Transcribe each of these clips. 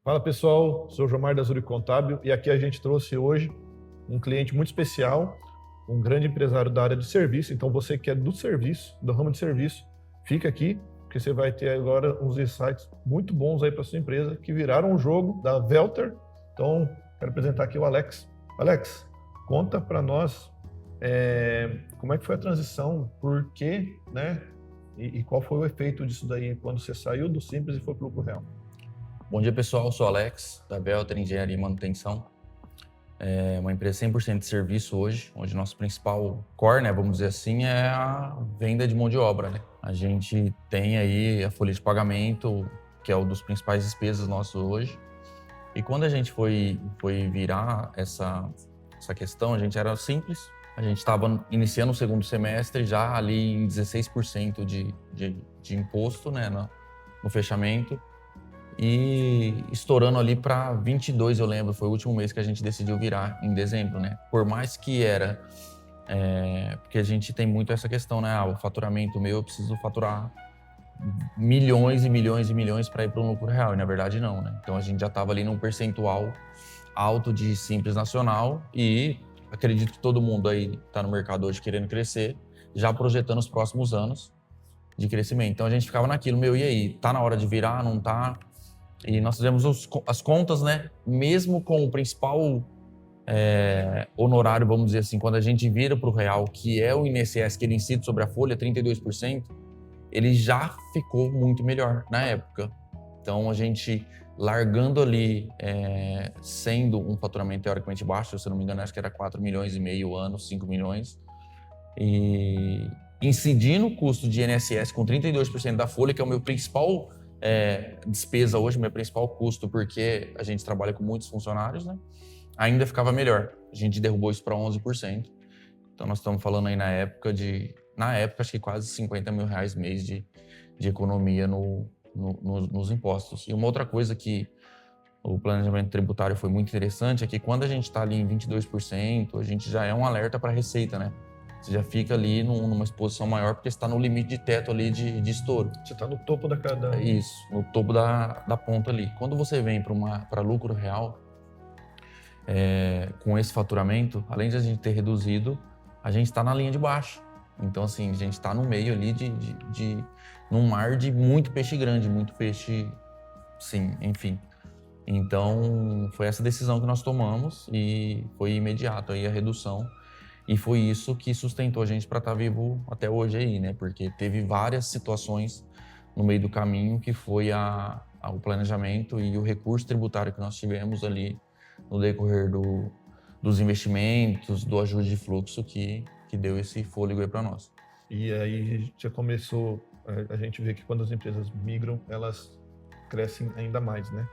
Fala pessoal, sou o Jomar da Zuri Contábil e aqui a gente trouxe hoje um cliente muito especial, um grande empresário da área de serviço. Então você que é do serviço, do ramo de serviço, fica aqui porque você vai ter agora uns insights muito bons aí para sua empresa que viraram um jogo da Velter. Então quero apresentar aqui o Alex. Alex, conta para nós como é que foi a transição, por quê, né? E qual foi o efeito disso daí quando você saiu do Simples e foi para o Lucro Real? Bom dia, pessoal. Eu sou Alex, da Velter Engenharia e Manutenção. É uma empresa 100% de serviço hoje, onde nosso principal core, né, vamos dizer assim, é a venda de mão de obra, né? A gente tem aí a folha de pagamento, que é um dos principais despesas nossos hoje. E quando a gente foi virar essa questão, a gente era simples. A gente estava iniciando o segundo semestre já ali em 16% de imposto, né, no fechamento. E estourando ali para 22, eu lembro, foi o último mês que a gente decidiu virar, em dezembro, né? Por mais que era... porque a gente tem muito essa questão, né? O faturamento meu, eu preciso faturar milhões e milhões e milhões para ir para um lucro real, e na verdade não, né? Então a gente já estava ali num percentual alto de Simples Nacional e acredito que todo mundo aí está no mercado hoje querendo crescer, já projetando os próximos anos de crescimento. Então a gente ficava naquilo, e aí? Tá na hora de virar, não tá? E nós fizemos as contas, né? Mesmo com o principal honorário, vamos dizer assim, quando a gente vira para o real, que é o INSS que ele incide sobre a folha, 32%, ele já ficou muito melhor na época. Então a gente largando ali, sendo um faturamento teoricamente baixo, se eu não me engano, acho que era 4 milhões e meio ano, 5 milhões, e incidindo o custo de INSS com 32% da folha, que é o meu principal despesa hoje, meu principal custo, porque a gente trabalha com muitos funcionários, né? Ainda ficava melhor. A gente derrubou isso para 11%. Então nós estamos falando aí na época, acho que quase 50 mil reais mês de economia nos impostos. E uma outra coisa que o planejamento tributário foi muito interessante é que quando a gente está ali em 22%, a gente já é um alerta para a Receita, né? Você já fica ali numa exposição maior porque está no limite de teto ali de estouro. Você está no topo da cada... É isso, no topo da ponta ali. Quando você vem para lucro real, com esse faturamento, além de a gente ter reduzido, a gente está na linha de baixo. Então, assim, a gente está no meio ali num mar de muito peixe grande, muito peixe, sim, enfim. Então, foi essa decisão que nós tomamos e foi imediato aí a redução. E foi isso que sustentou a gente para estar vivo até hoje aí, né? Porque teve várias situações no meio do caminho que foi o planejamento e o recurso tributário que nós tivemos ali no decorrer dos investimentos, do ajuste de fluxo que deu esse fôlego aí para nós. E aí já começou, a gente vê que quando as empresas migram, elas crescem ainda mais, né?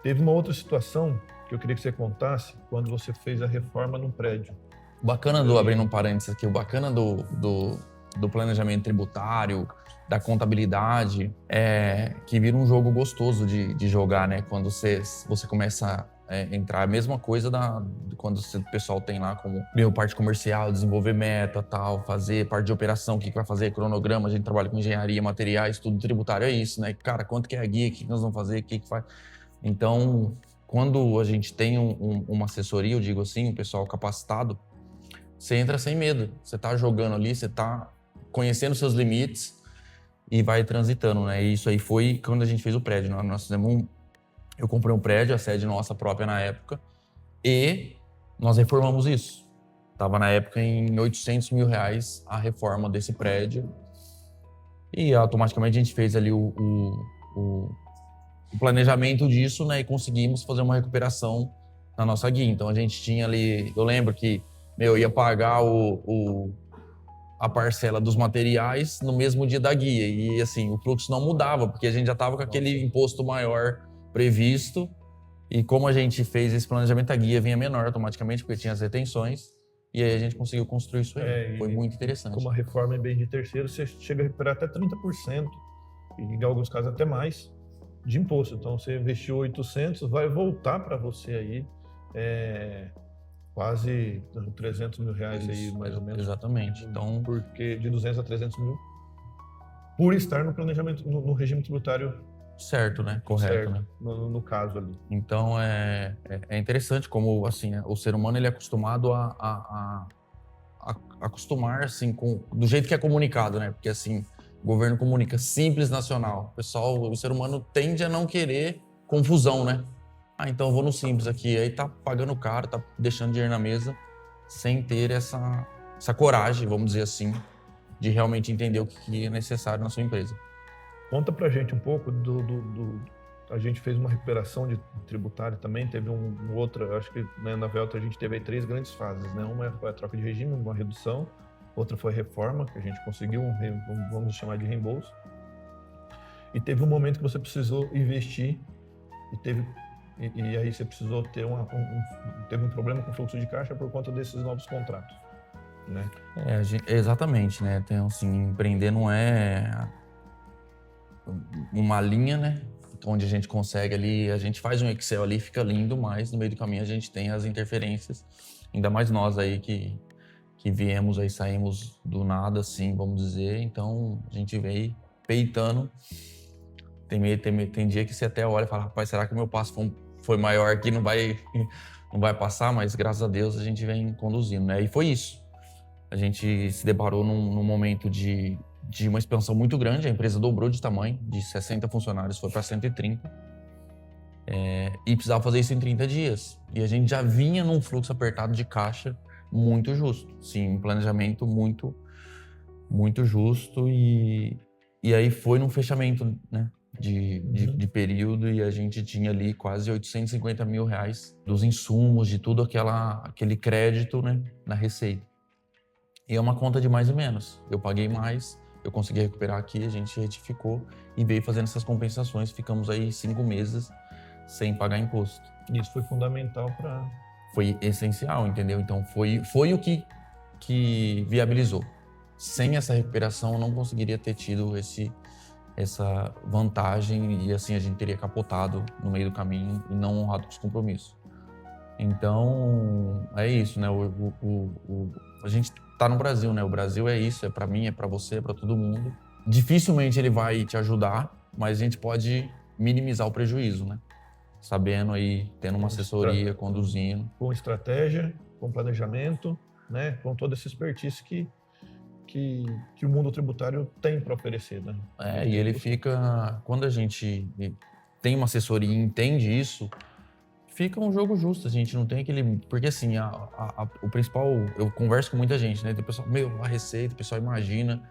Teve uma outra situação que eu queria que você contasse quando você fez a reforma no prédio. O bacana abrindo um parênteses aqui, o bacana do planejamento tributário, da contabilidade, é que vira um jogo gostoso de jogar, né? Quando você começa a entrar, a mesma coisa quando o pessoal tem lá como parte comercial, desenvolver meta, tal, fazer parte de operação, o que vai fazer, cronograma, a gente trabalha com engenharia, materiais, tudo tributário, é isso, né? Cara, quanto que é a guia, o que nós vamos fazer, o que faz... Então, quando a gente tem uma assessoria, eu digo assim, um pessoal capacitado, você entra sem medo. Você tá jogando ali, você tá conhecendo seus limites e vai transitando, né? E isso aí foi quando a gente fez o prédio. Nós fizemos eu comprei um prédio, a sede nossa própria na época, e nós reformamos isso. Tava na época em 800 mil reais a reforma desse prédio. E automaticamente a gente fez ali o planejamento disso, né? E conseguimos fazer uma recuperação na nossa guia. Então a gente tinha ali, eu lembro que ia pagar a parcela dos materiais no mesmo dia da guia. E assim, o fluxo não mudava, porque a gente já estava com aquele imposto maior previsto. E como a gente fez esse planejamento, a guia vinha menor automaticamente, porque tinha as retenções. E aí a gente conseguiu construir isso aí. Foi muito interessante. Como a reforma em bem de terceiro, você chega a recuperar até 30%, e em alguns casos até mais, de imposto. Então você investiu 800, vai voltar para você aí quase 300 mil reais aí, mais ou menos. Exatamente. Então, porque de 200 a 300 mil, por estar no planejamento, no regime tributário certo, né? Correto, certo, né? no caso ali. Então é interessante como assim o ser humano ele é acostumado a acostumar assim com do jeito que é comunicado, né? Porque assim o governo comunica simples nacional. O ser humano tende a não querer confusão, né? Ah, então eu vou no simples aqui. Aí tá pagando caro, tá deixando dinheiro na mesa sem ter essa coragem, vamos dizer assim, de realmente entender o que é necessário na sua empresa. Conta pra gente um pouco a gente fez uma recuperação de tributário também, teve outra, acho que né, na Velta a gente teve aí 3 grandes fases, né? Uma foi a troca de regime, uma redução, outra foi a reforma, que a gente conseguiu vamos chamar de reembolso. E teve um momento que você precisou investir e aí você precisou ter teve um problema com o fluxo de caixa por conta desses novos contratos, né? Exatamente, né? Tem assim, empreender não é uma linha, né? Onde a gente consegue ali, a gente faz um Excel ali, fica lindo, mas no meio do caminho a gente tem as interferências. Ainda mais nós aí que viemos aí, saímos do nada, assim, vamos dizer. Então a gente veio peitando. Tem dia que você até olha e fala, rapaz, será que o meu passo foi maior aqui, não vai passar? Mas graças a Deus a gente vem conduzindo, né? E foi isso. A gente se deparou num momento de uma expansão muito grande, a empresa dobrou de tamanho, de 60 funcionários foi para 130, e precisava fazer isso em 30 dias. E a gente já vinha num fluxo apertado de caixa muito justo, sim, um planejamento muito, muito justo, e aí foi num fechamento, né, de período, e a gente tinha ali quase 850 mil reais dos insumos, de tudo aquele crédito, né, na receita. E é uma conta de mais e menos. Eu paguei mais, eu consegui recuperar aqui, a gente retificou e veio fazendo essas compensações. Ficamos aí 5 meses sem pagar imposto. Isso foi fundamental para... Foi essencial, entendeu? Então foi o que viabilizou. Sem essa recuperação, eu não conseguiria ter tido essa vantagem e assim a gente teria capotado no meio do caminho e não honrado com os compromissos. Então, é isso, né? A gente tá no Brasil, né? O Brasil é isso, é para mim, é para você, é para todo mundo. Dificilmente ele vai te ajudar, mas a gente pode minimizar o prejuízo, né? Sabendo aí, tendo uma assessoria, conduzindo. Com estratégia, com planejamento, né? Com toda essa expertise que o mundo tributário tem para oferecer, né? E ele fica... Quando a gente tem uma assessoria e entende isso, fica um jogo justo, a gente não tem aquele... Porque assim, o principal... Eu converso com muita gente, né? O pessoal, a receita, o pessoal imagina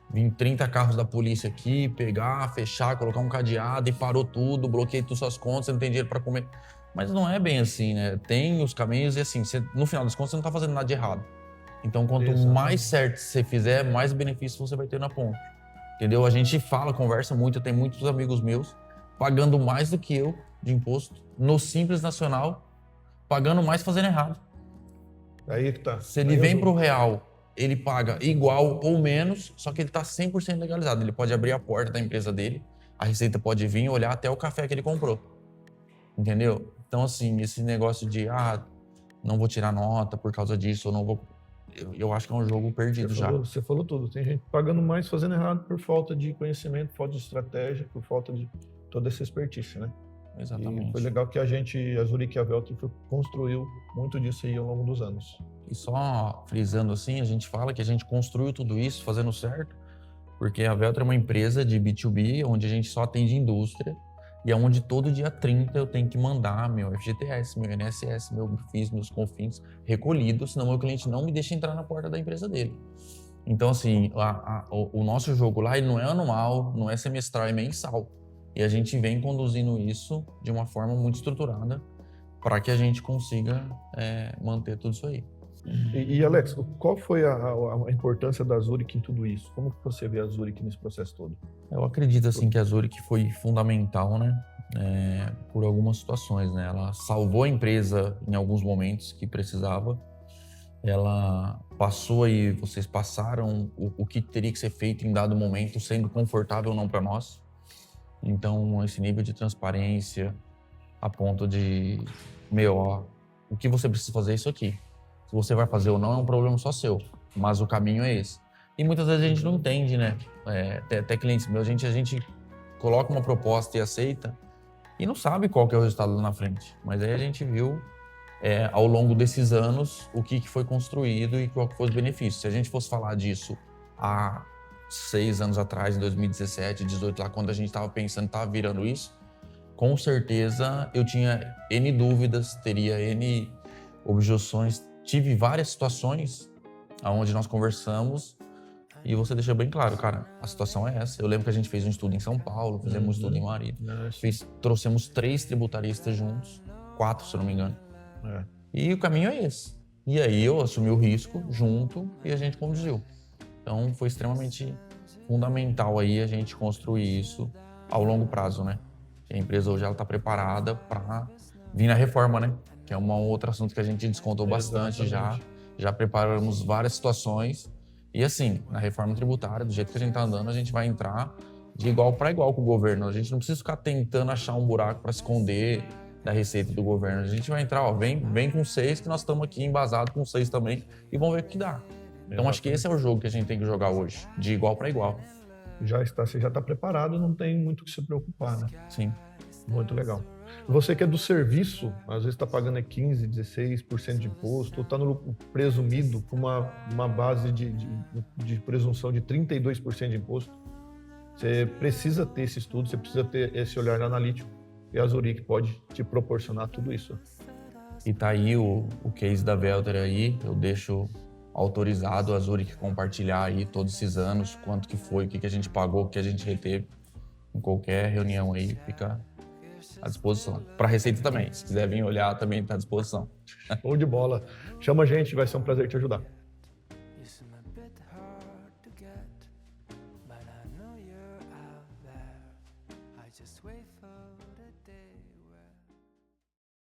vir 30 carros da polícia aqui, pegar, fechar, colocar um cadeado e parou tudo, bloqueei todas as suas contas, você não tem dinheiro para comer. Mas não é bem assim, né? Tem os caminhos e assim, no final das contas você não tá fazendo nada de errado. Então quanto mais certo você fizer, mais benefício você vai ter na ponta. Entendeu? A gente conversa muito, eu tenho muitos amigos meus pagando mais do que eu de imposto, no Simples Nacional, pagando mais fazendo errado. Aí que tá. Se ele vem pro real, ele paga igual ou menos, só que ele tá 100% legalizado. Ele pode abrir a porta da empresa dele, a Receita pode vir e olhar até o café que ele comprou. Entendeu? Então, assim, esse negócio de, não vou tirar nota por causa disso, ou não vou... Eu acho que é um jogo perdido já. Você falou tudo. Tem gente pagando mais fazendo errado por falta de conhecimento, falta de estratégia, por falta de toda essa expertise, né? Exatamente. E foi legal que a Zurich e a Velta construiu muito disso aí ao longo dos anos. E só frisando assim, a gente fala que a gente construiu tudo isso fazendo certo, porque a Velta é uma empresa de B2B, onde a gente só atende indústria, e é onde todo dia 30 eu tenho que mandar meu FGTS, meu INSS, meu FIS, meus CONFINS recolhidos, senão meu cliente não me deixa entrar na porta da empresa dele. Então, assim, o nosso jogo lá ele não é anual, não é semestral, é mensal. E a gente vem conduzindo isso de uma forma muito estruturada para que a gente consiga manter tudo isso aí. E Alex, qual foi a importância da Zurich em tudo isso? Como que você vê a Zurich nesse processo todo? Eu acredito assim que a Zurich foi fundamental, né? Por algumas situações, né? Ela salvou a empresa em alguns momentos que precisava. Ela passou aí, vocês passaram o que teria que ser feito em dado momento, sendo confortável ou não para nós. Então, esse nível de transparência a ponto de, o que você precisa fazer é isso aqui. Se você vai fazer ou não é um problema só seu, mas o caminho é esse. E muitas vezes a gente não entende, né? Até clientes meus, a gente coloca uma proposta e aceita e não sabe qual que é o resultado lá na frente. Mas aí a gente viu ao longo desses anos o que foi construído e qual que foi os benefícios. Se a gente fosse falar disso há 6 anos atrás, em 2017, 2018, lá quando a gente estava pensando, estava virando isso, com certeza eu tinha N dúvidas, teria N objeções. Tive várias situações onde nós conversamos e você deixou bem claro, cara, a situação é essa. Eu lembro que a gente fez um estudo em São Paulo, fizemos um estudo em Marília. Trouxemos 3 tributaristas juntos, 4, se eu não me engano. E o caminho é esse. E aí eu assumi o risco junto e a gente conduziu. Então foi extremamente fundamental aí a gente construir isso ao longo prazo, né? E a empresa hoje ela está preparada para vir na reforma, né? Que é um outro assunto que a gente descontou bastante já. Já preparamos várias situações. E assim, na reforma tributária, do jeito que a gente está andando, a gente vai entrar de igual para igual com o governo. A gente não precisa ficar tentando achar um buraco para esconder da receita do governo. A gente vai entrar, vem com 6, que nós estamos aqui embasados com 6 também, e vamos ver o que dá. Então acho que esse é o jogo que a gente tem que jogar hoje, de igual para igual. Você já está preparado, não tem muito o que se preocupar, né? Sim. Muito legal. Você que é do serviço, às vezes está pagando 15%, 16% de imposto, ou está no presumido com uma base de presunção de 32% de imposto. Você precisa ter esse estudo, você precisa ter esse olhar analítico, e a Zurich pode te proporcionar tudo isso. E tá aí o case da Velter aí, eu deixo autorizado a Zurich compartilhar aí todos esses anos, quanto que foi, o que a gente pagou, o que a gente reteve. Em qualquer reunião aí, fica à disposição. Para a Receita também, se quiser vir olhar, também está à disposição. Show de bola. Chama a gente, vai ser um prazer te ajudar.